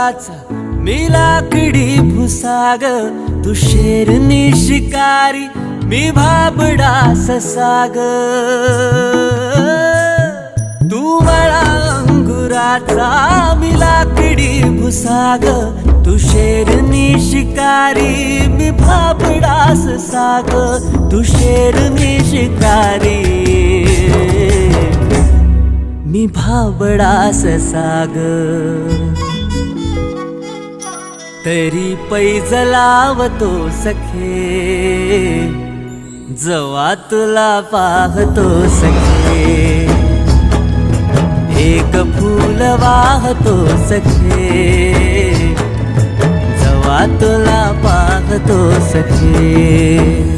वनाचा मी लाकडी भुसाग, तू शेरनी शिकारी मी भाबडा ससाग. तू मला अंगुराचा मी लाकडी भुसाग, तू शेरनी शिकारी मी भाबडा ससाग. तू शेरनी शिकारी मी भाबडा ससाग. तरी पैज लावतो सखे, जवा तुला पाहतो सखे. एक फूल वाहतो सखे, जवा तुला पाहतो सखे.